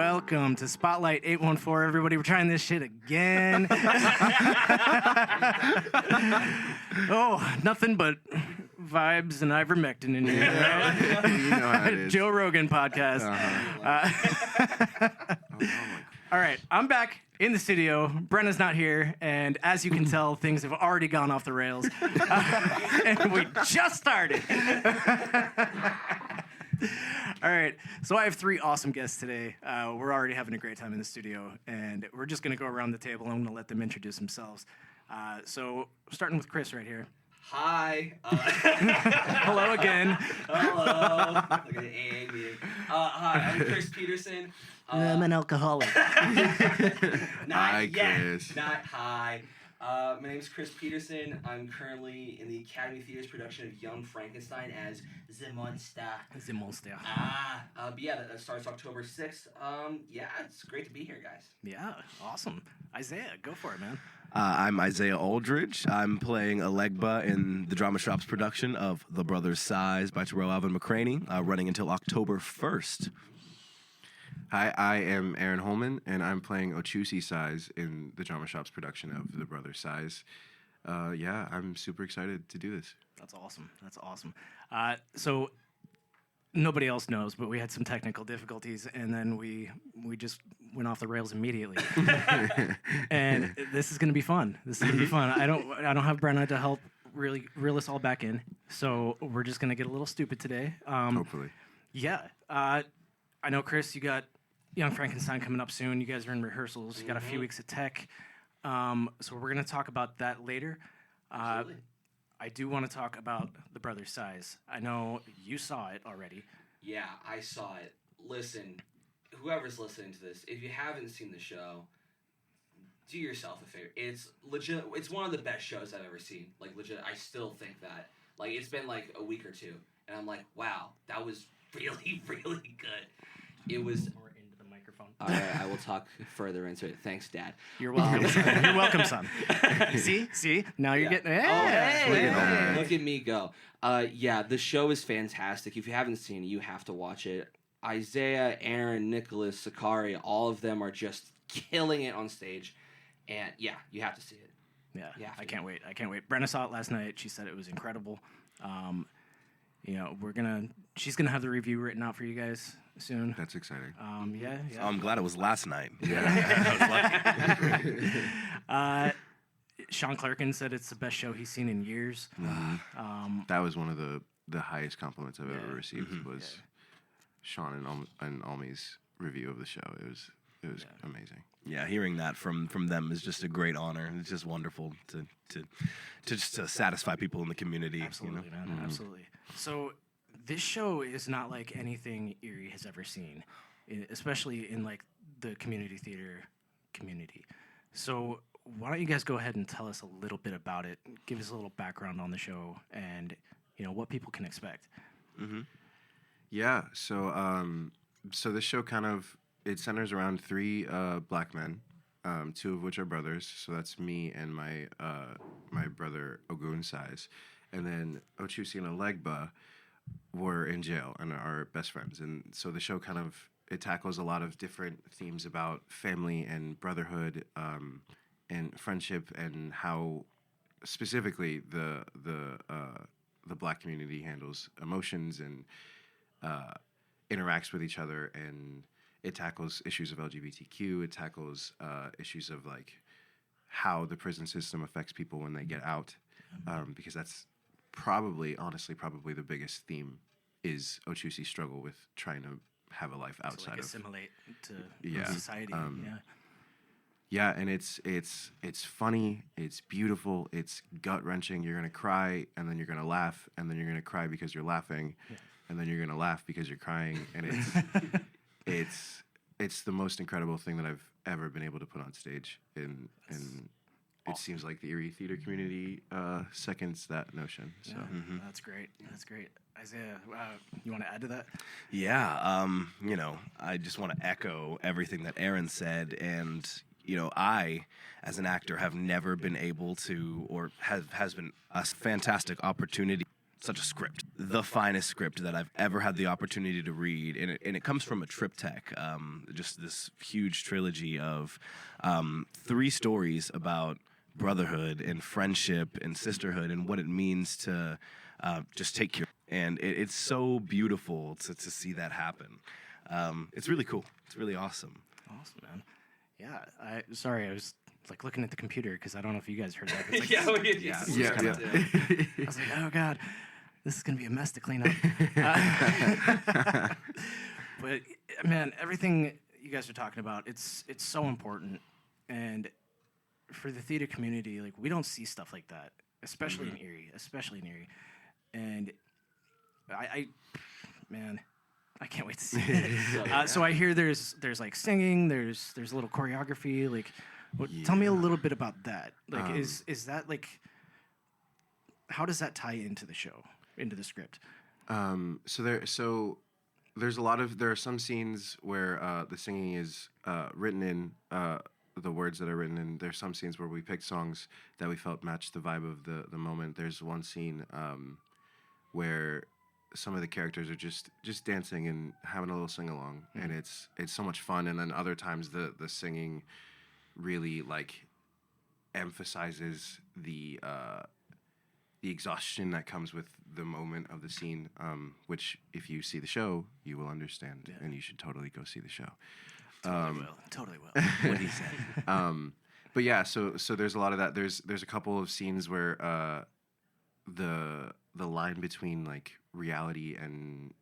welcome to Spotlight 814, everybody. We're trying this shit again. Oh, nothing but vibes and ivermectin in here. Right? You know how it is. Joe Rogan podcast. All right, I'm back in the studio. Brenna's not here, and as you can tell, things have already gone off the rails. And we just started. All right, so I have three awesome guests today. We're already having a great time in the studio, and we're just going to go around the table, and I'm going to let them introduce themselves. So starting with Chris right here. Hi. Hello again. Hello. Look at the Amy. Hi, I'm Chris Pedersen. I'm an alcoholic. Not yet. Chris. Not hi. My name is Chris Pedersen. I'm currently in the Academy Theater's production of Young Frankenstein as the Monster. The monster. But yeah, that starts October 6th. Yeah, it's great to be here, guys. Yeah, awesome. Isaiah, go for it, man. I'm Isaiah Aldridge. I'm playing Alegba in the Dramashop's production of The Brothers Size by Terrell Alvin McCraney, running until October 1st. Hi, I am Aaron Holman, and I'm playing Ochusi Size in the Dramashop's production of The Brothers Size. Yeah, I'm super excited to do this. That's awesome. That's awesome. So nobody else knows, but we had some technical difficulties, and then we just went off the rails immediately. And this is going to be fun. I don't have Brenna to help really reel us all back in, so we're just going to get a little stupid today. Hopefully. Yeah. I know, Chris, you got Young Frankenstein coming up soon. You guys are in rehearsals. You got a few weeks of tech. So we're going to talk about that later. Absolutely. I do want to talk about The Brothers Size. I know you saw it already. Yeah, I saw it. Listen, whoever's listening to this, if you haven't seen the show, do yourself a favor. It's legit. It's one of the best shows I've ever seen. Like, legit, I still think that. Like, it's been like a week or two, and I'm like, wow, that was really, really good. It was. More into the microphone. All right, I will talk further into it. Thanks, Dad. You're welcome. Son. You're welcome, son. See? Now you're getting. Hey, look at me go. Yeah, the show is fantastic. If you haven't seen it, you have to watch it. Isaiah, Aaron, Nicholas, Sakari, all of them are just killing it on stage. And yeah, you have to see it. Yeah, I can't wait. Brenna saw it last night. She said it was incredible. She's gonna have the review written out for you guys soon. That's exciting. Yeah. I'm glad it was last night. Sean Clarkin said it's the best show he's seen in years. That was one of the highest compliments I've ever received was Sean and Almi's review of the show. It was amazing. Yeah, hearing that from them is just a great honor. It's just wonderful to satisfy people in the community. Absolutely, man. Absolutely. So this show is not like anything Erie has ever seen, especially in like the community theater community. So why don't you guys go ahead and tell us a little bit about it? Give us a little background on the show and what people can expect. Mm-hmm. Yeah. So this show it centers around three black men, two of which are brothers. So that's me and my brother Ogun Size, and then Ochusi and Alegba were in jail and are best friends. And so the show it tackles a lot of different themes about family and brotherhood, and friendship, and how specifically the black community handles emotions and interacts with each other. And it tackles issues of LGBTQ. It tackles issues of like how the prison system affects people when they get out, because that's honestly, probably the biggest theme is Ochusi's struggle with trying to have a life outside of assimilate to society. Yeah, and it's funny, it's beautiful, it's gut wrenching. You're gonna cry, and then you're gonna laugh, and then you're gonna cry because you're laughing, and then you're gonna laugh because you're crying, and it's the most incredible thing that I've ever been able to put on stage, and it seems like the Erie theater community seconds that notion. So That's great. Isaiah, you want to add to that? Yeah, I just want to echo everything that Aaron said, and I, as an actor, have never been able to, or has been a fantastic opportunity such a script, the finest script that I've ever had the opportunity to read, and it comes from a triptych, just this huge trilogy of 3 stories about brotherhood and friendship and sisterhood and what it means to just take care. And it's so beautiful to see that happen. It's really cool. It's really awesome. Awesome, man. Yeah, sorry, I was like looking at the computer because I don't know if you guys heard that. It's like, I was like, oh god, this is gonna be a mess to clean up. But man, everything you guys are talking about, it's so important, and for the theater community, like we don't see stuff like that, especially in Erie, and man, I can't wait to see it. So I hear there's like singing, there's a little choreography. Like, tell me a little bit about that. Like, is that like, how does that tie into the show, into the script? So there's there are some scenes where the singing is written in, the words that are written in. There's some scenes where we picked songs that we felt matched the vibe of the moment. There's one scene where some of the characters are just dancing and having a little sing along, and it's so much fun. And then other times the singing really like emphasizes the exhaustion that comes with the moment of the scene, which if you see the show you will understand, and you should totally go see the show. Totally will. What he said. But yeah, so there's a lot of that. There's a couple of scenes where the line between like reality and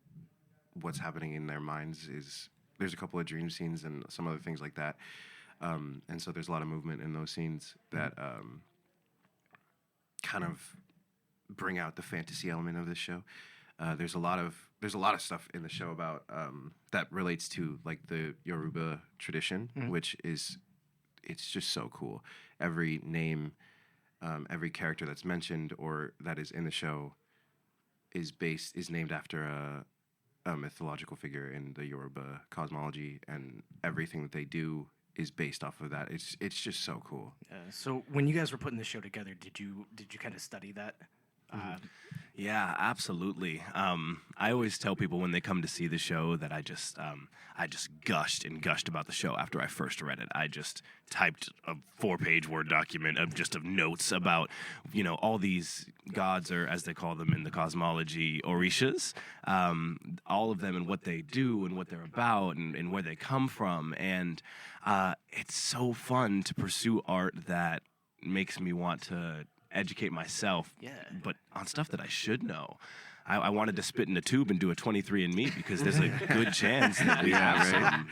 what's happening in their minds is, there's a couple of dream scenes and some other things like that, and so there's a lot of movement in those scenes that kind of bring out the fantasy element of this show. There's a lot of stuff in the show about that relates to like the Yoruba tradition, which is, it's just so cool. Every name, every character that's mentioned or that is in the show is named after a mythological figure in the Yoruba cosmology, and everything that they do is based off of that. It's just so cool. So when you guys were putting the show together, did you kind of study that? Yeah, absolutely. I always tell people when they come to see the show that I just gushed and gushed about the show after I first read it. I just typed a 4-page Word document of notes about, all these gods, or as they call them in the cosmology, orishas, all of them and what they do and what they're about and where they come from. And it's so fun to pursue art that makes me want to educate myself, but on stuff that I should know. I wanted to spit in a tube and do a 23andMe because there's a good chance that we have some,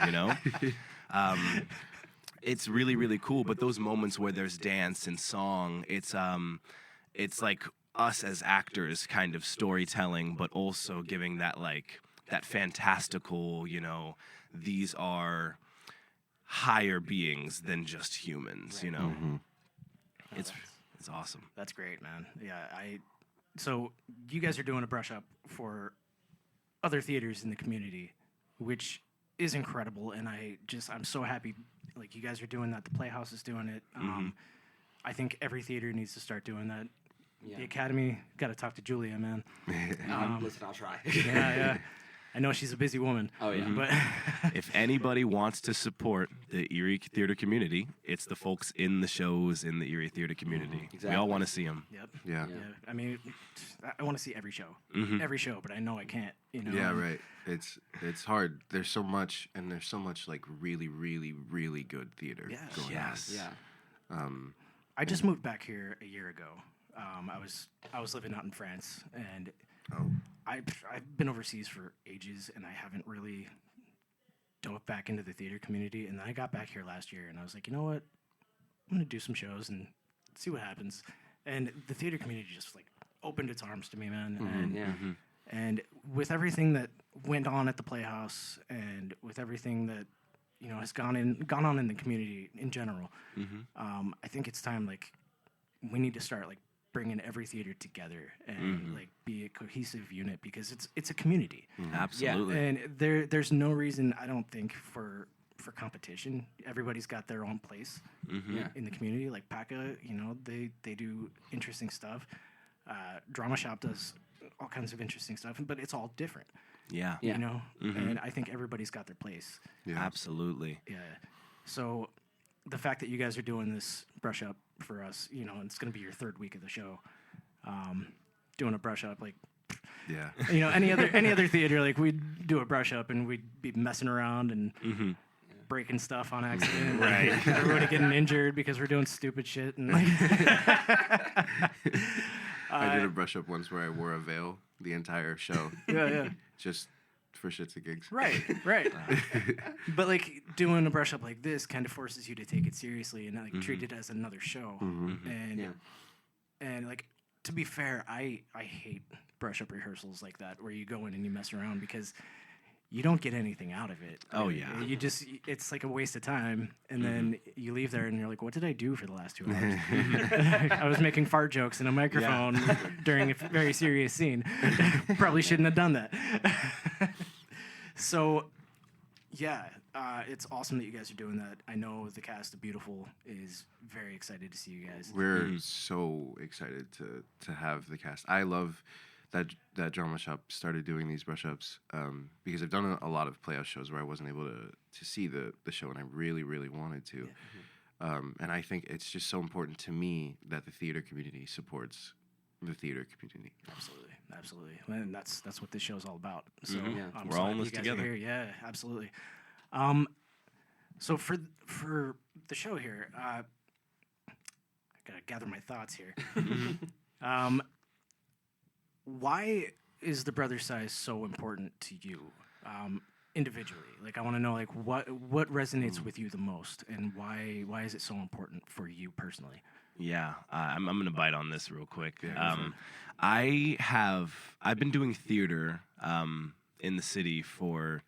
It's really, really cool, but those moments where there's dance and song, it's like us as actors kind of storytelling, but also giving that fantastical, these are higher beings than just humans, It's awesome. That's great, man. Yeah, so you guys are doing a brush up for other theaters in the community, which is incredible, and I'm so happy. Like, you guys are doing that. The Playhouse is doing it. I think every theater needs to start doing that. Yeah. The Academy, got to talk to Julia, man. Listen, I'll try. Yeah. I know she's a busy woman. Oh, yeah. But if anybody wants to support the Erie theater community, it's the folks in the shows in the Erie theater community. Exactly. We all want to see them. Yep. Yeah. I mean, I want to see every show. Every show, but I know I can't, Yeah, right. It's hard. There's so much, and there's so much, like, really, really, really good theater going on. Yeah. I just moved back here a year ago. I was living out in France, and I've been overseas for ages, and I haven't really dove back into the theater community. And then I got back here last year, and I was like, you know what? I'm gonna do some shows and see what happens. And the theater community just like opened its arms to me, man. And with everything that went on at the Playhouse, and with everything that has gone on in the community in general, I think it's time, like, we need to start like bringing every theater together and like be a cohesive unit, because it's a community. Absolutely. Yeah. And there's no reason, I don't think, for competition. Everybody's got their own place in the community. Like PACA, they do interesting stuff. Dramashop does all kinds of interesting stuff, but it's all different. Yeah. You know, and I think everybody's got their place. Yeah. Absolutely. Yeah. So the fact that you guys are doing this brush up for us, you know, and it's going to be your third week of the show, doing a brush up, like, Yeah. you know, any other theater, like we'd do a brush up and we'd be messing around and breaking stuff on accident. Right. Everybody getting injured because we're doing stupid shit. And like, I did a brush up once where I wore a veil the entire show. yeah. Just for shits and gigs. Right. But like doing a brush up like this kind of forces you to take it seriously and like treat it as another show. And like, to be fair, I hate brush up rehearsals like that where you go in and you mess around because you don't get anything out of it. Oh, yeah. It's like a waste of time. And then you leave there and you're like, what did I do for the last 2 hours? I was making fart jokes in a microphone during a very serious scene. Probably shouldn't have done that. So, yeah, it's awesome that you guys are doing that. I know the cast of Beautiful is very excited to see you guys. We're so excited to have the cast. I love that Dramashop started doing these brush ups because I've done a lot of Playhouse shows where I wasn't able to see the show, and I really, really wanted to. And I think it's just so important to me that the theater community supports the theater community. Absolutely. And that's what this show's all about. So I'm We're all glad in you this guys are together. here. Yeah, absolutely. So for the show here, I gotta gather my thoughts here. Why is the brother size so important to you individually? Like, I want to know, like, what resonates with you the most, and why is it so important for you personally? Yeah, I'm going to bite on this real quick. Yeah, I've been doing theater in the city for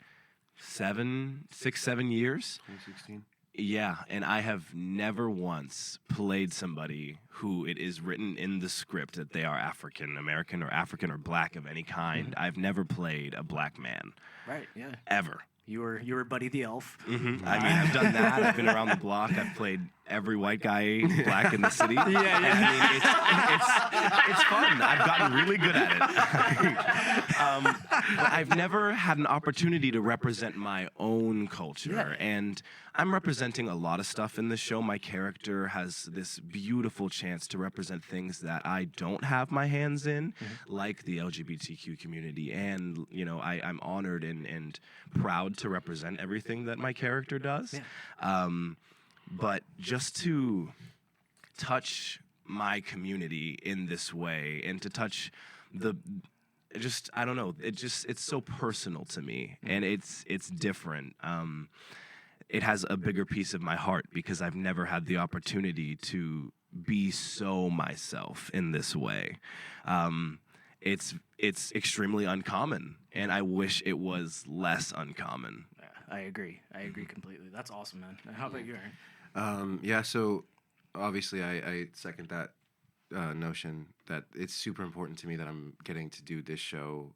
7 years. 2016. Yeah, and I have never once played somebody who it is written in the script that they are African American or African or black of any kind. I've never played a black man. Right. Yeah. Ever. You were Buddy the Elf. I mean, I've done that. I've been around the block. I've played every white guy black in the city. Yeah. I mean, it's fun. I've gotten really good at it. But I've never had an opportunity to represent my own culture. And I'm representing a lot of stuff in this show. My character has this beautiful chance to represent things that I don't have my hands in, like the LGBTQ community. And, you know, I'm honored and proud to represent everything that my character does. But just to touch my community in this way and to touch I don't know, it's so personal to me, and it's different. It has a bigger piece of my heart because I've never had the opportunity to be so myself in this way. It's extremely uncommon, and I wish it was less uncommon. Yeah, I agree completely. That's awesome, man. How about you, Aaron? So obviously I second that notion that it's super important to me that I'm getting to do this show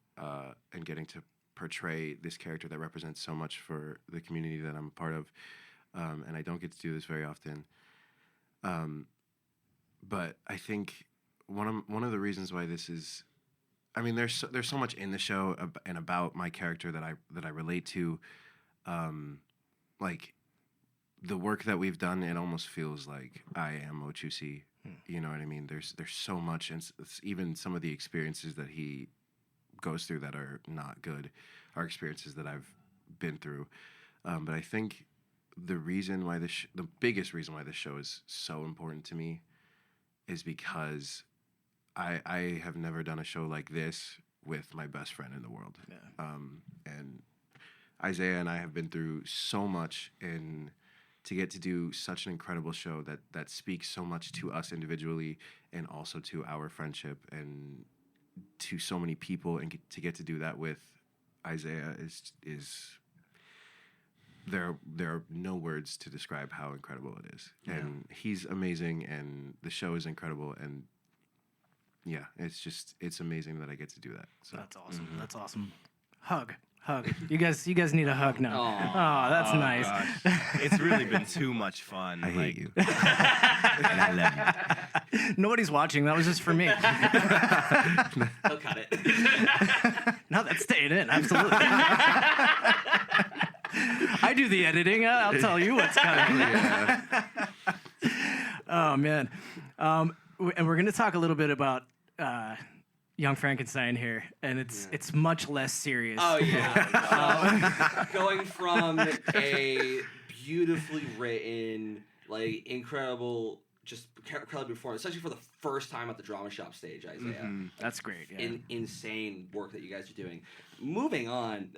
and getting to portray this character that represents so much for the community that I'm a part of, and I don't get to do this very often. But I think one of the reasons why this is, I mean, there's so much in the show and about my character that I relate to, like the work that we've done. It almost feels like I am Ochusi. You know what I mean? There's so much, and it's even some of the experiences that he goes through that are not good are experiences that I've been through. But I think the biggest reason why this show is so important to me is because I have never done a show like this with my best friend in the world. Yeah. And Isaiah and I have been through so much, and to get to do such an incredible show that speaks so much to us individually and also to our friendship and to so many people, and to get to do that with Isaiah is there are no words to describe how incredible it is. Yeah. And he's amazing, and the show is incredible, and yeah, it's amazing that I get to do that. So that's awesome. That's awesome. Hug Hug. You guys need a hug now. Oh, that's nice. Gosh. It's really been too much fun. I hate you. And I love you. Nobody's watching. That was just for me. He'll cut it. No, that's staying in. Absolutely. I do the editing. I'll tell you what's coming. Yeah. Oh man. And we're gonna talk a little bit about Young Frankenstein here, and it's much less serious. Oh yeah. Going from a beautifully written, like incredible, just incredibly performance, especially for the first time at the Dramashop stage, Isaiah. That's great. Yeah. Insane work that you guys are doing. Moving on.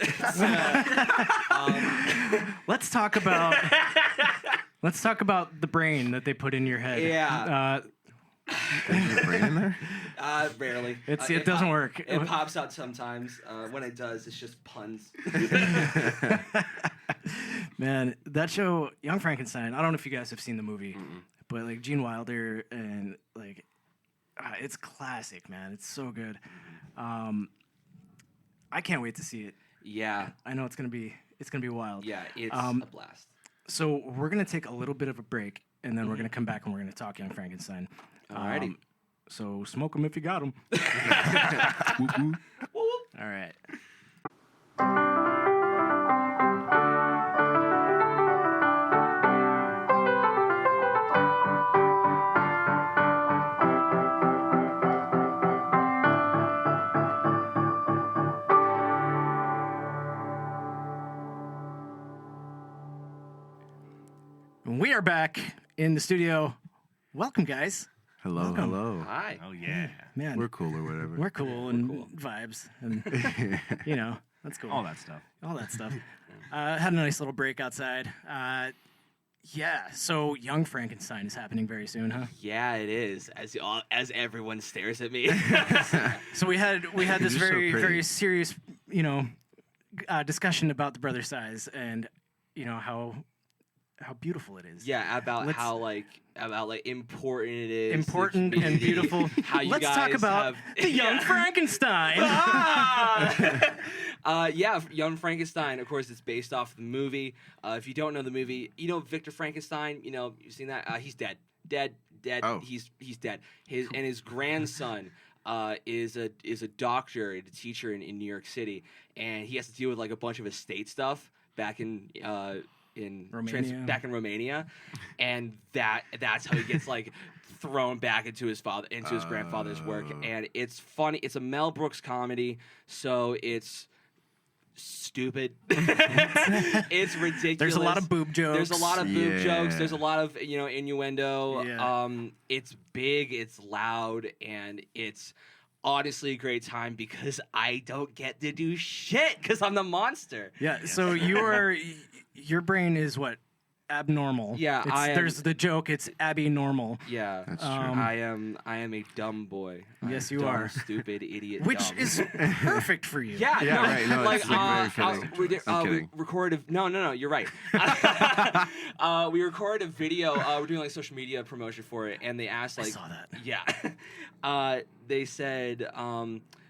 Let's talk about the brain that they put in your head. Yeah. Is your brain in there? Rarely. It doesn't work. It pops out sometimes. When it does, it's just puns. Man, that show, Young Frankenstein. I don't know if you guys have seen the movie, but like Gene Wilder and like, it's classic, man. It's so good. I can't wait to see it. Yeah. I know it's gonna be wild. Yeah, it's a blast. So we're gonna take a little bit of a break, and then we're gonna come back and we're gonna talk Young Frankenstein. Alrighty. So smoke them if you got them. All right. We are back in the studio. Welcome, guys. Hello, Welcome. hello. Hi. Oh yeah. Man, We're cool or whatever. we're cool and vibes, and that's cool. All that stuff. All that stuff. Had a nice little break outside. Yeah. So Young Frankenstein is happening very soon, huh? Yeah, it is. As everyone stares at me. So we had this You're so very pretty. very serious discussion about the brother size and how beautiful it is. Yeah, about Let's- how important it is. to the Important and community, beautiful. How you Let's guys talk about have, the Young Frankenstein. Yeah, Young Frankenstein. Of course, it's based off the movie. If you don't know the movie, Victor Frankenstein. You've seen that. He's dead. Dead. Oh. He's dead. His grandson is a doctor and a teacher in New York City, and he has to deal with like a bunch of estate stuff back in Romania, and that's how he gets like thrown back into his grandfather's work. And it's funny. It's a Mel Brooks comedy, so it's stupid. It's ridiculous. There's a lot of boob jokes. There's a lot of boob Yeah. jokes. There's a lot of innuendo. Yeah. It's big. It's loud, and it's honestly a great time because I don't get to do shit because I'm the monster. Yeah. So your brain is what? Abnormal. Yeah, There's the joke. It's Abby normal. Yeah, That's true. I am a dumb boy. Yes, I'm you dumb, are. Stupid idiot. Which dumb. is perfect for you. Yeah, Yeah, right. No, like, it's, like, very fitting. we I'm we kidding. recorded. No, you're right. We recorded a video. We're doing like social media promotion for it, and they asked I like, saw that. yeah, they said,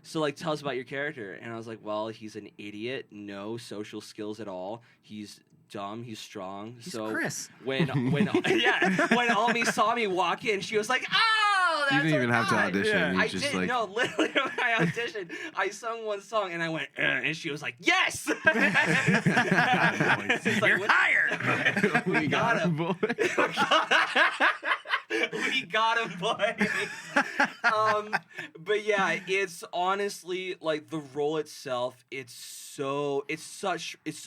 so like, tell us about your character, and I was like, well, he's an idiot, no social skills at all. He's dumb. He's strong. He's so Chris. when Almi saw me walk in, she was like, "Oh, that's You didn't even have to a guy." audition. Yeah. You I just didn't. like No, literally, when I auditioned, I sung one song and I went, and she was like, "Yes." She's like, You're "What?" hired. We got him. boy. We got him, boy. But yeah, it's honestly like the role itself. It's so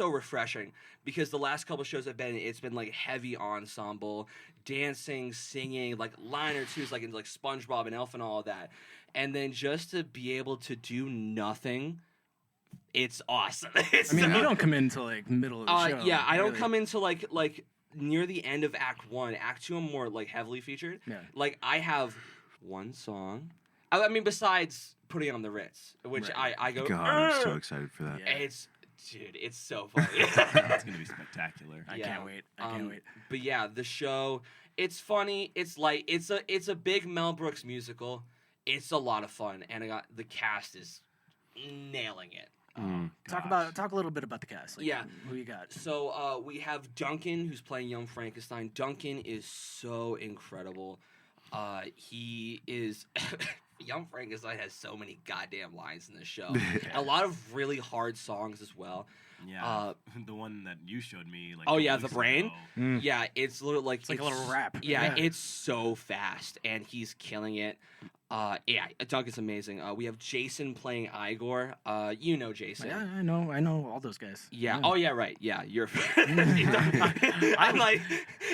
refreshing because the last couple shows it's been like heavy ensemble, dancing, singing, like line or twos, like in like SpongeBob and Elf and all of that, and then just to be able to do nothing. It's awesome. I mean, you don't come into like middle of the show. Yeah, I don't really. come into like near the end of Act 1. Act 2, I'm more like heavily featured. Yeah. Like I have one song. I mean, besides putting on the Ritz, which Right. I go. God, I'm so excited for that. Yeah. It's so funny. It's gonna be spectacular. I Yeah. can't wait. I can't wait. But yeah, the show. It's funny. It's light. It's a big Mel Brooks musical. It's a lot of fun, and the cast is nailing it. Talk a little bit about the cast. Like, Yeah. who you got? So we have Duncan, who's playing Young Frankenstein. Duncan is so incredible. He is Young Frankenstein has so many goddamn lines in this show. A lot of really hard songs as well. Yeah, the one that you showed me. Like, Oh a yeah, weeks the brain. ago. Yeah, it's literally like It's like a little rap. Yeah, it's so fast, and he's killing it. Yeah, Duncan's amazing. We have Jason playing Igor. You know Jason. Yeah, I know all those guys. Yeah. Oh yeah, right. Yeah, you're. I'm like,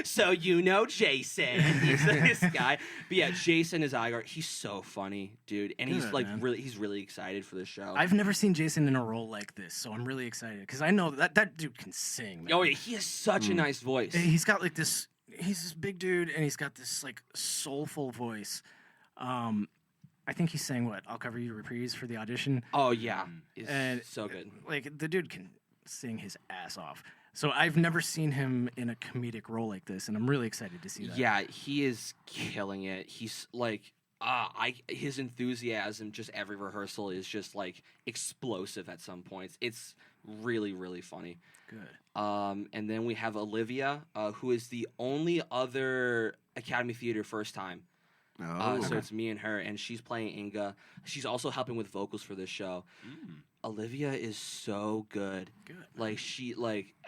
so you know Jason. He's this guy. But yeah, Jason is Igor. He's so funny, dude, and he's Good, like man. he's really excited for the show. I've never seen Jason in a role like this, so I'm really excited because I know that dude can sing. Man. Oh yeah, he has such a nice voice. He's got like this. He's this big dude, and he's got this like soulful voice. I think he sang what? I'll Cover You Reprise for the audition. Oh yeah, it's And so good. Like the dude can sing his ass off. So I've never seen him in a comedic role like this, and I'm really excited to see that. Yeah, he is killing it. He's like, his enthusiasm just every rehearsal is just like explosive at some points. It's really, really funny. Good. And then we have Olivia, who is the only other Academy Theater first time. So it's me and her, and she's playing Inga. She's also helping with vocals for this show. Olivia is so good. Good. Like she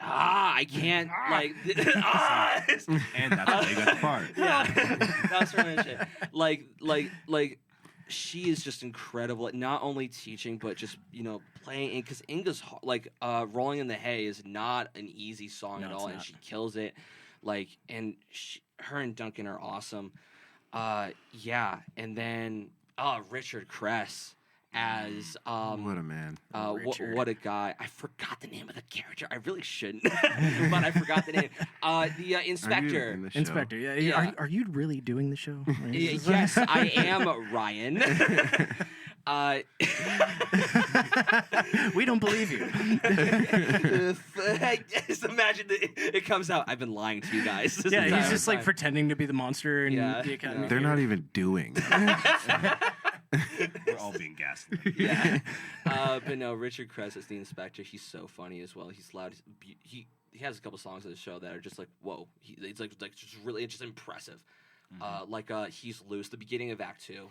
I can't like And that's why you got the part. yeah, that's right. Shit. Like she is just incredible at not only teaching but just playing. Because Inga's Rolling in the Hay is not an easy song at all, and she kills it. Like, and her and Duncan are awesome. Yeah, and then Richard Kress as what a man. what a guy. I forgot the name of the character. I really shouldn't, but I forgot the name. The inspector. Inspector. Yeah. Yeah. Are you really doing the show? Yes, I am Ryan. We don't believe you. Just imagine it comes out. I've been lying to you guys. This Yeah, he's entire just like time. pretending to be the monster in Yeah, the Academy. They're not even doing. We're all being gaslit. Yeah. But no, Richard Kress is the inspector. He's so funny as well. He's loud. He has a couple songs of the show that are just like, whoa. It's like just really just impressive. He's Loose, the beginning of Act 2.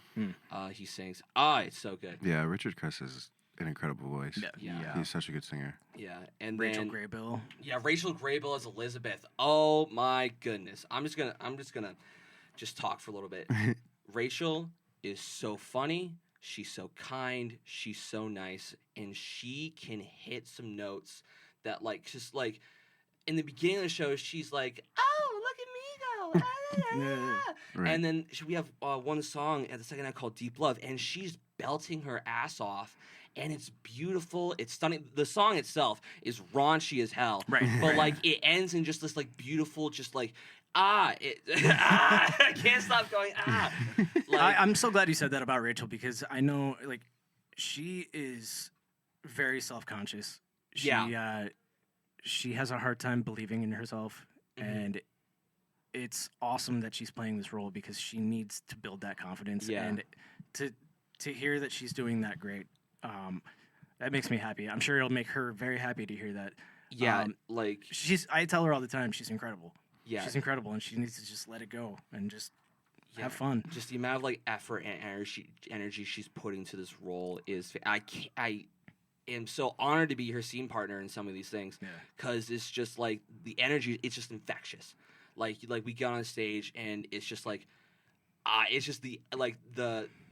He sings. It's so good. Yeah, Richard Kress has an incredible voice. Yeah. He's such a good singer. Yeah. And Rachel then Graybill. yeah, Rachel Graybill as Elizabeth. Oh my goodness. I'm just gonna talk for a little bit. Rachel is so funny. She's so kind. She's so nice, and she can hit some notes that in the beginning of the show, she's like, "Oh, look at me go!" Right. And then we have one song at the second act called "Deep Love," and she's belting her ass off. And it's beautiful. It's stunning. The song itself is raunchy as hell. Right. But it ends in just this beautiful, just I can't stop going I'm so glad you said that about Rachel because I know she is very self-conscious. She has a hard time believing in herself, and it's awesome that she's playing this role because she needs to build that confidence. Yeah. And to hear that she's doing that great, that makes me happy. I'm sure it'll make her very happy to hear that. Yeah, I tell her all the time she's incredible. Yeah. She's incredible, and she needs to just let it go and just have fun. Just the amount of effort and energy she's putting to this role is I am so honored to be her scene partner in some of these things because it's just the energy. It's just infectious. Like we get on stage and it's just it's just the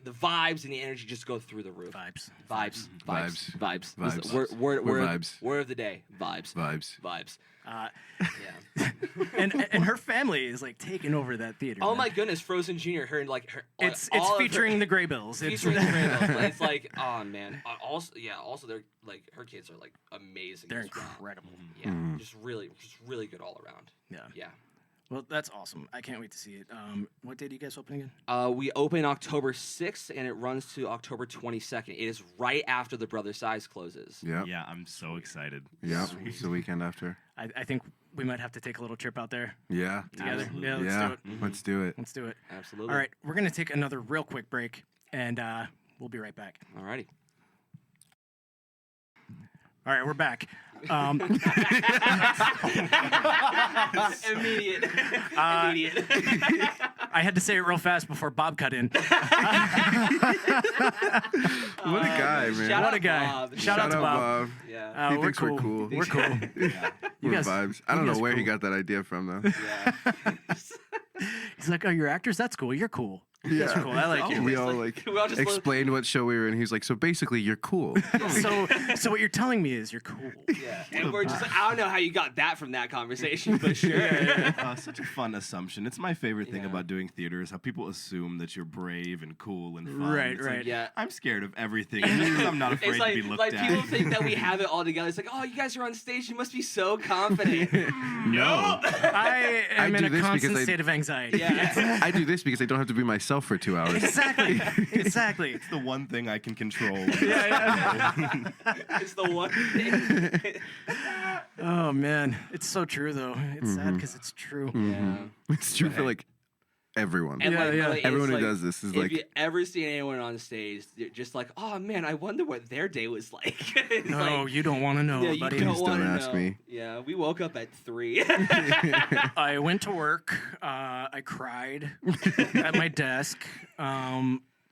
vibes and the energy just go through the roof. Vibes. Vibes. Word vibes. Word of the day. Vibes. Vibes. Yeah. and her family is taking over that theater. Oh man. my goodness, Frozen Jr. Her and her. It's all of featuring the Graybills. Featuring the Graybills. It's oh man. Also they're her kids are amazing. They're as well. incredible. Yeah, just really good all around. Yeah. Well, that's awesome. I can't wait to see it. What day do you guys open again? We open October 6th, and it runs to October 22nd. It is right after the Brother Size closes. Yep. Yeah, I'm so excited. Yep. It's the weekend after. I think we might have to take a little trip out there Yeah. together. Absolutely. Yeah, let's do it. Let's do it. Let's do it. Absolutely. All right, we're going to take another real quick break, and we'll be right back. Alrighty. All right, we're back. Immediate. Immediate. I had to say it real fast before Bob cut in. What a guy, man. Shout What out a guy. Bob. Shout out to Bob. Yeah. He We're thinks cool. we're cool. We're cool. Yeah. You We're guys- vibes. I don't you know guys where he cool. got that idea from, though. Yeah. He's like, oh, you're actors? That's cool. You're cool. Yeah. That's cool. I like you. We all like We all just explained what show we were in. He's like, so basically, you're cool. So what you're telling me is you're cool. Yeah. And we're just like, I don't know how you got that from that conversation, but sure. Such a fun assumption. It's my favorite thing Yeah. about doing theater is how people assume that you're brave and cool and fun. Right, It's right. Like, Yeah. I'm scared of everything. I'm not afraid It's like, to be looked like at. people think that we have it all together. It's like, oh, you guys are on stage. You must be so confident. No. I am I in do a this constant because I- state of anxiety. Yeah. I do this because I don't have to be myself for 2 hours. Exactly. Exactly. It's the one thing I can control. It's the one thing. Oh man, it's so true though. It's sad Mm-hmm. because it's true. Yeah. It's true for like everyone. And Yeah, like, yeah. really, it's Everyone who like, does this is if like, you ever seen anyone on stage, they're just like, oh man, I wonder what their day was like. It's No, like, you don't want to know, yeah, you buddy. don't Please want don't to ask know. me. Yeah, we woke up at 3. I went to work. I cried at my desk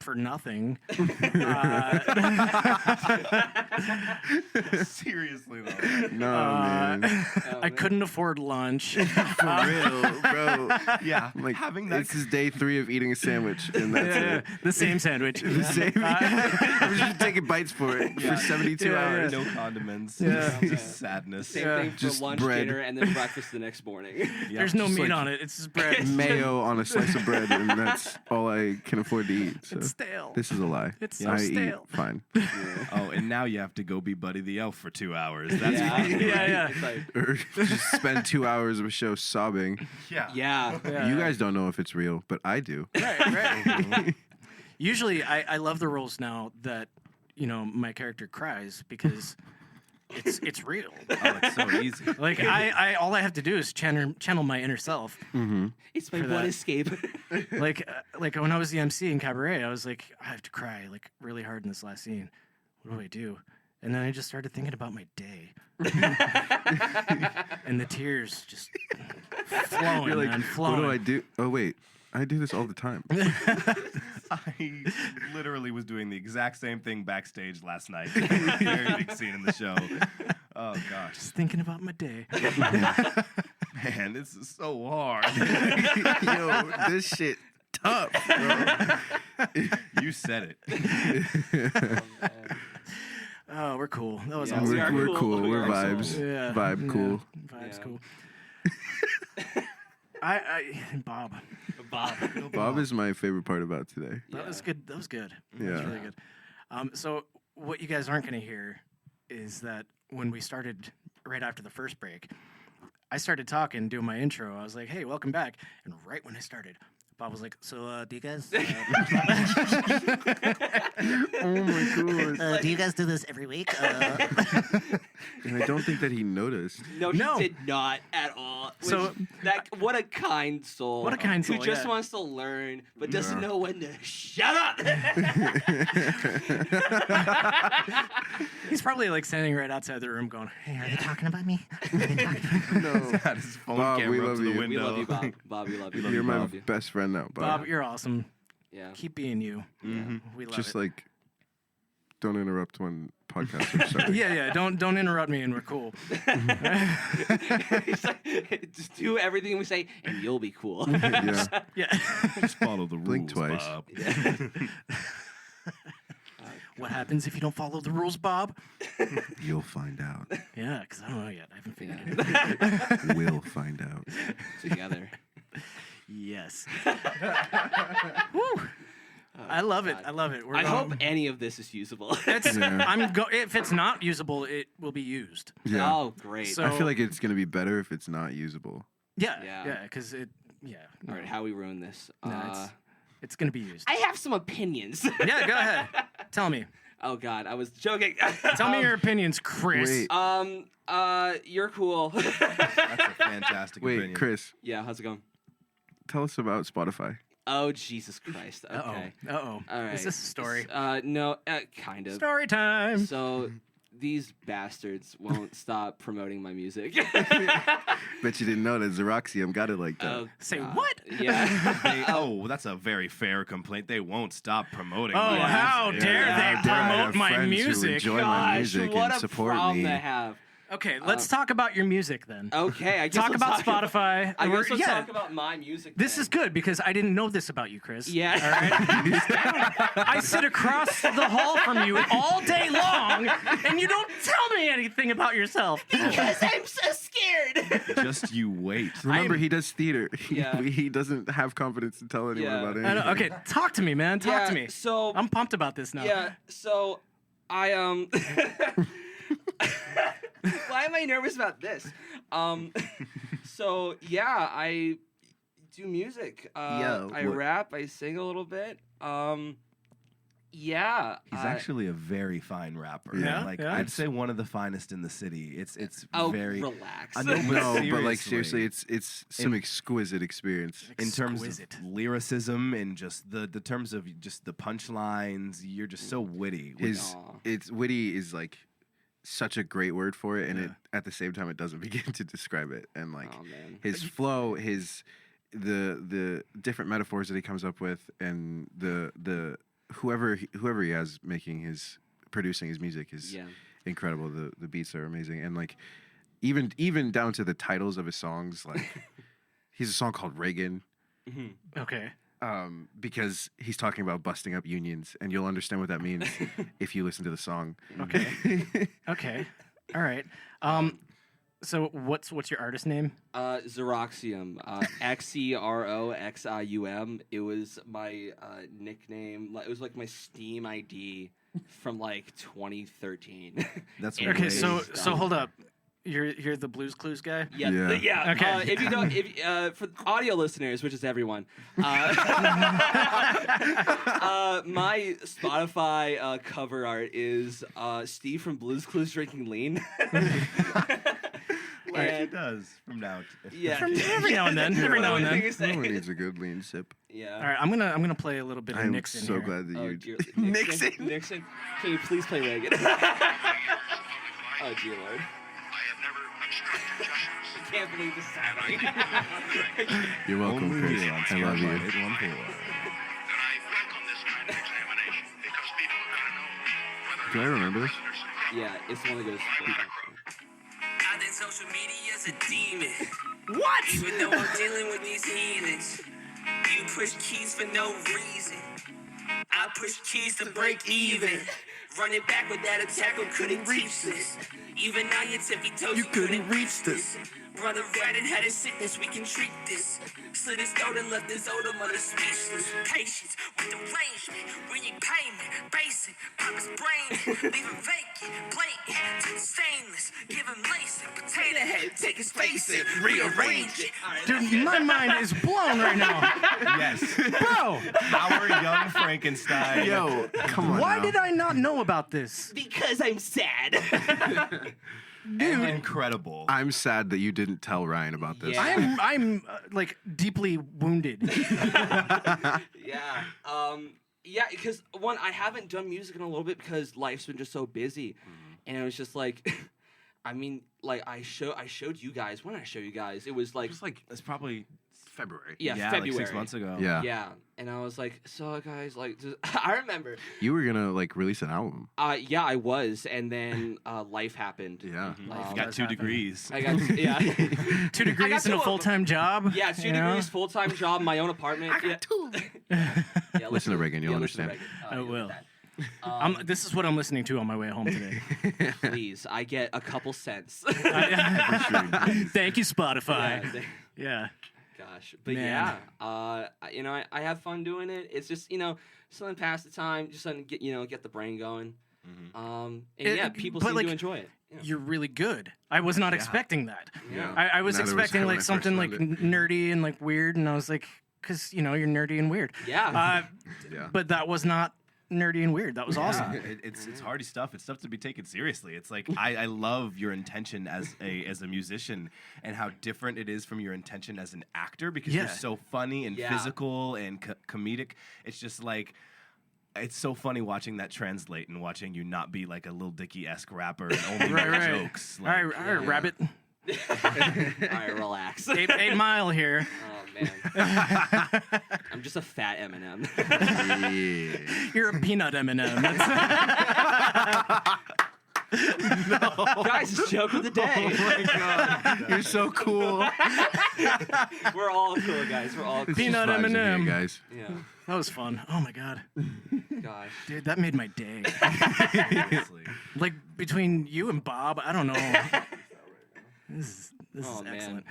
for nothing. Seriously, though. no, man. Oh, I man. couldn't afford lunch. For real, bro. Yeah. I'm like, Having that. this is day 3 of eating a sandwich, and that's Yeah, it. the same sandwich. The same. I was just taking bites for it for 72 Yeah, hours. No condiments. Yeah. Just sadness. Same Yeah. thing for Just lunch, bread. dinner, and then breakfast the next morning. Yeah. There's no just meat like- on it. It's just bread. Mayo on a slice of bread, and that's all I can afford to eat. So It's stale. this is a lie. It's so I stale. eat fine. Oh, and now you have to go be Buddy the Elf for 2 hours. That's Yeah. fun. Yeah. It's like, Or just spend 2 hours of a show sobbing. Yeah. yeah. Yeah. You guys don't know if it's real, but I do. Right. Usually, I love the roles now that my character cries because it's real. Oh, it's so easy. Like I all I have to do is channel my inner self. It's my For one that. escape. Like when I was the MC in Cabaret, I was like, I have to cry like really hard in this last scene. What do I do? And then I just started thinking about my day, and the tears just flowing, You're like, man, what flowing. do I do? Oh, wait. I do this all the time. I literally was doing the exact same thing backstage last night. Very big scene in the show. Oh gosh, Just thinking about my day. man, this is so hard. Yo, this shit tough, bro. You said it. Oh, we're cool. That was Yeah, awesome. we are We're cool. cool. We We're are vibes. cool. Yeah, Vibe cool. Vibes Yeah. cool. Bob. Bob. Bob is my favorite part about today. That was good. That was good. That was Yeah. really good. So what you guys aren't going to hear is that when we started right after the first break, I started talking, doing my intro. I was like, "Hey, welcome back!" And right when I started, Bob was like, "So, do you guys? Oh my god. Do you guys do this every week?" And I don't think that he noticed. No, No. he did not at all. So- What a kind soul. What a kind soul, Who just yeah. wants to learn, but doesn't Yeah. know when to shut up. He's probably like standing right outside the room, going, "Hey, are they talking about me? Are they talking about me?" No. Had his phone Bob, we camera up love to the you. window. We love you, Bob. Bob, we love you. You're my Love you. best friend now, Bob. Bob, you're awesome. Yeah. Keep being you. Mhm. We love Just it. like, don't interrupt when podcasts are starting. Yeah. Don't interrupt me, and we're cool. He's like, just do everything we say, and you'll be cool. Yeah. Yeah. Just follow the rules, Blink twice. Bob. What happens if you don't follow the rules, Bob? You'll find out. Yeah, because I don't know yet. I haven't figured it out. We'll find out. Together. Yes. Woo. I love it. God. I love it. We're I going- hope any of this is usable. it's. Yeah. If it's not usable, it will be used. Yeah. Oh, great. So- I feel like it's gonna be better if it's not usable. Yeah. Yeah. Yeah. Because it. Yeah. All right, how we ruin this? No, it's gonna be used. I have some opinions. Yeah. Go ahead. Tell me. Oh God, I was joking. Tell me your opinions, Chris. Wait. You're cool. That's a fantastic Wait, opinion. Chris, Yeah, how's it going? tell us about Spotify. Oh Jesus Christ. Uh-oh. Okay. Uh-oh. All right. Is this a story? No, kind of. Story time. So these bastards won't stop promoting my music. Bet you didn't know that Xeroxium got it like that. Oh, Say God. what? Yeah. That's a very fair complaint. They won't stop promoting. Oh, my music. how dare How they dare I promote have my friends who music? enjoy my Gosh, music what and a support problem me. to have. Okay, let's talk about your music then. Okay, I guess Talk we'll about Spotify. I guess we'll Yeah. talk about my music. This then. is good because I didn't know this about you, Chris. Yeah. All right? I sit across the hall from you all day long, and you don't tell me anything about yourself. Because I'm so scared. Just you wait. Remember, he does theater. Yeah. He doesn't have confidence to tell anyone Yeah. about I anything. know- okay, talk to me, man. Talk to me. So I'm pumped about this now. yeah, so I why am I nervous about this? So yeah, I do music. Yo, I what- rap. I sing a little bit. Yeah. He's actually a very fine rapper. Yeah, Like yeah. I'd say one of the finest in the city. It's Oh, very relax. I know, No, but like seriously. seriously, it's some exquisite experience. in terms Exquisite. of lyricism and just the terms of just the punchlines, you're just so witty. His Aw. it's witty is like such a great word for it, and Yeah. it at the same time it doesn't begin to describe it. And like Oh man. his flow, the different metaphors that he comes up with, and the whoever he has producing his music is Yeah. incredible. The beats are amazing, and like even down to the titles of his songs. Like he's a song called Reagan, Okay. because he's talking about busting up unions, and you'll understand what that means if you listen to the song. Okay. Okay. All right. So what's your artist name? Xeroxium, Xeroxium. It was my nickname. It was like my Steam ID from like 2013. That's And Okay, way so stuff. hold up. You're the Blues Clues guy? Yeah, Yeah. yeah. Okay. If you don't, for audio listeners, which is everyone, my Spotify cover art is Steve from Blues Clues drinking lean. He does from now. Yeah. From every now and then. Every now and then. No one needs a good lean sip. Yeah. All right, I'm gonna play a little bit of I'm Nixon so here. glad that Oh, you dear. Nixon. Nixon. Can you please play Reagan? Oh, dear Lord. I can't believe this is happening. You're welcome, Only Chris. here on I love Spotlight you. 814. Do I remember this? Yeah, it's the one that goes. I think social media's a demon. What? Even though I'm dealing with these heathens, you push keys for no reason. I push keys to break even. Running back with that attack, I couldn't reach this. Even now your tippy toes, you couldn't reach this. Brother ratted had a sickness, we can treat this. Slit his throat and left his odor mother speechless. Patience with derangement, when you payment, basic, pop his brain, leave him vacant, blatant, to the stainless, give him lace and potato head, take his face and rearrange it. Dude, my mind is blown right now. Yes. Bro, Our Young Frankenstein. Yo, come on. why now. did I not know about this? Because I'm sad. Dude. Incredible. I'm sad that you didn't tell Ryan about this. Yeah. I'm like deeply wounded. Yeah. Yeah, because one, I haven't done music in a little bit because life's been just so busy, and it was just like, I mean, like I showed you guys. When did I show you guys? It was like, It's probably February. yeah, like February. 6 months ago. Yeah. Yeah, and I was like, so guys, like, I remember. You were gonna like release an album. Yeah, I was, and then life happened. Yeah. Life You got does 2 happen. degrees. I got 2 2 degrees and a to a- full-time job. Yeah, 2 you know? degrees, full-time job, my own apartment. Yeah. Yeah, Listen to Reagan, you'll listen to understand. Reagan. I You'll will. understand. This is what I'm listening to on my way home today. Please, I get a couple cents. Thank you, Spotify. Yeah, Yeah. gosh, but Man. yeah, you know, I have fun doing it. It's just, you know, something to pass the time, just something to get the brain going. And yeah, people but, seem like, to enjoy it. Yeah. You're really good. I was not expecting that. Yeah. I was Neither was expecting I when like I first something like learned nerdy and like weird, and I was like, because you're nerdy and weird. Yeah. Yeah. But that was not nerdy and weird. That was awesome. It's hardy stuff. It's stuff to be taken seriously. It's like I love your intention as a musician and how different it is from your intention as an actor because Yeah. you're so funny and Yeah. physical and comedic. It's just like it's so funny watching that translate and watching you not be like a Lil Dicky-esque rapper and only Right, make right. jokes. All Like, right, Rabbit. All right, relax. 8 Mile here. Oh man, I'm just a fat Eminem. Yeah. You're a peanut M&M. Guys, it's joke of the day. Oh my god, you're so cool. We're all cool, guys. We're all cool. It's Peanut just vibes in here, M&M. guys. Yeah, That was fun. Oh my god, gosh. dude, that made my day. seriously. Like between you and Bob, I don't know. This is Oh, man. excellent.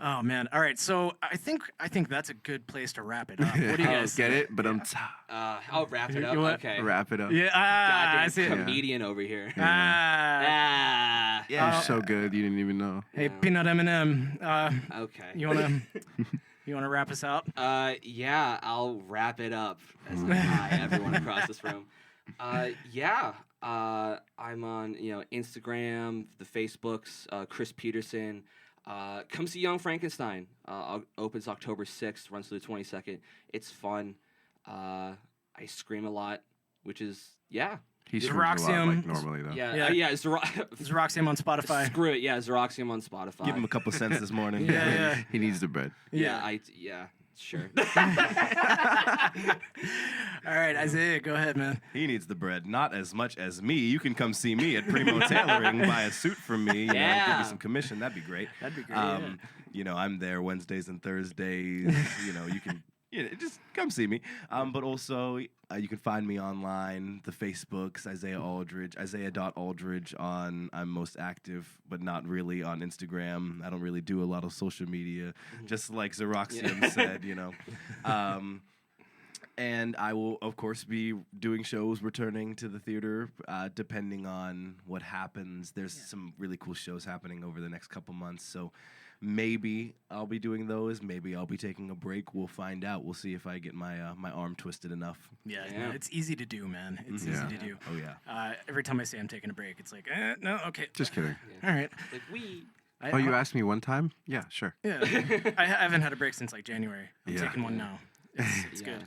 Oh man! All right, so I think that's a good place to wrap it up. What do you guys get think? it? But I'll wrap it up. You what? Okay. wrap it up. Yeah, I Goddamn see it. comedian over here. Ah. You're so good, you didn't even know. Hey, Peanut M&M. Okay. You wanna wrap us out? Yeah, I'll wrap it up. As I hi everyone across this room. I'm on Instagram, the Facebooks, Chris Pedersen. Come see Young Frankenstein. Opens October 6th, runs through the 22nd. It's fun. I scream a lot, which is He screams a Xeroxium. lot, like normally though. Yeah. Xeroxium on Spotify. Screw it. Yeah, Xeroxium on Spotify. Give him a couple cents this morning. Yeah. He needs the bread. Sure. All right, Isaiah, go ahead, man. He needs the bread, not as much as me. You can come see me at Primo Tailoring, buy a suit from me, give Yeah. me some commission. That'd be great. That'd be great. I'm there Wednesdays and Thursdays. You can just come see me. But also, you can find me online, the Facebooks, Isaiah Aldridge, Isaiah.Aldridge I'm most active, but not really on Instagram. I don't really do a lot of social media, just like Xeroxium said, And I will, of course, be doing shows, returning to the theater, depending on what happens. There's some really cool shows happening over the next couple months, so maybe I'll be doing those. Maybe I'll be taking a break. We'll find out. We'll see if I get my my arm twisted enough. Yeah, Yeah. it's easy to do, man. It's easy to do. Oh, yeah. Every time I say I'm taking a break, it's like, no, okay. Just kidding. All right. Like we. Oh, you asked me one time? Yeah, sure. Yeah. I haven't had a break since like January. I'm Yeah. taking one now. It's Yeah. good.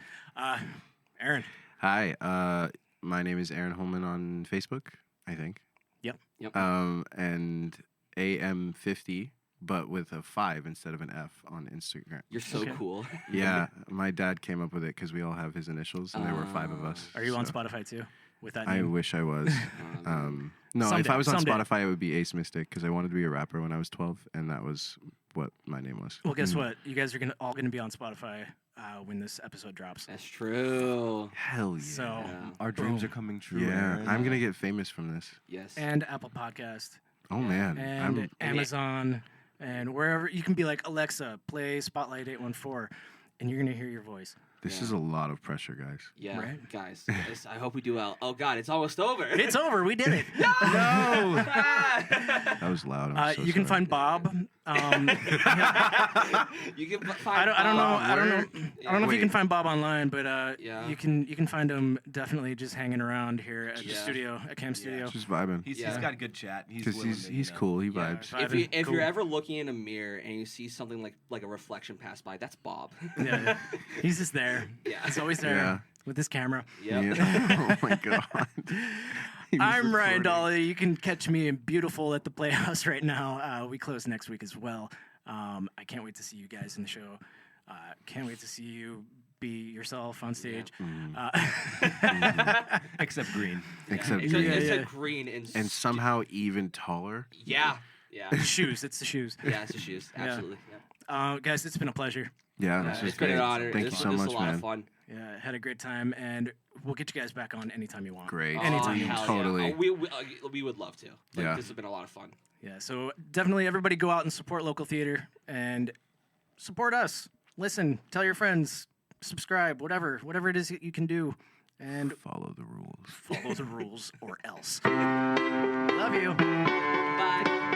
Aaron. Hi, my name is Aaron Holman on Facebook, I think. Yep. And AM50, but with a 5 instead of an F on Instagram. You're so Okay. cool. Yeah, my dad came up with it because we all have his initials, and there were 5 of us. Are you on so Spotify too? With that I name? wish I was. No, if Someday, I was on someday. Spotify, it would be Ace Mystic because I wanted to be a rapper when I was 12, and that was what my name was. Well, guess what? You guys are all gonna be on Spotify when this episode drops. That's true. Hell yeah. So Our dreams are coming true. yeah, Aaron. I'm going to get famous from this. Yes. and Apple Podcast Oh, man. and Amazon and wherever you can be like, Alexa, play Spotlight 814, and you're gonna hear your voice. This is a lot of pressure, guys. Yeah, Right? guys. I hope we do well. Oh God, it's almost over. It's over. We did it. No! That was loud. I'm so You can sorry. find Bob. You can find. I don't know if you Wait. can find Bob online, but Yeah. you can find him definitely just hanging around here at the Yeah. studio at CAM Studio. Just vibing. He's Yeah. got good chat. He's Because willing he's to, cool. He vibes. If Cool. you're ever looking in a mirror and you see something like a reflection pass by, that's Bob. Yeah, he's just there. Yeah. He's always there Yeah. with his camera. Yep. Yeah. Oh, my God. He was I'm Ryan recording. Dolly. You can catch me in Beautiful at the Playhouse right now. We close next week as well. I can't wait to see you guys in the show. Can't wait to see you be yourself on stage. Except green. Except It's, green. it's Yeah. a green And somehow even taller. yeah. The shoes. It's the shoes. Yeah, it's the shoes. Absolutely. Yeah. Guys, it's been a pleasure. Yeah, Yeah, this was it's been great. an honor. Thank this you so this much, was a lot man. of fun. Yeah, had a great time, and we'll get you guys back on anytime you want. Great. Anytime you hell want. Totally. Yeah. We would love to. Like, Yeah. This has been a lot of fun. Yeah, so definitely everybody go out and support local theater and support us. Listen, tell your friends, subscribe, whatever it is that you can do, and Follow the rules. follow the rules or else. Love you. Bye.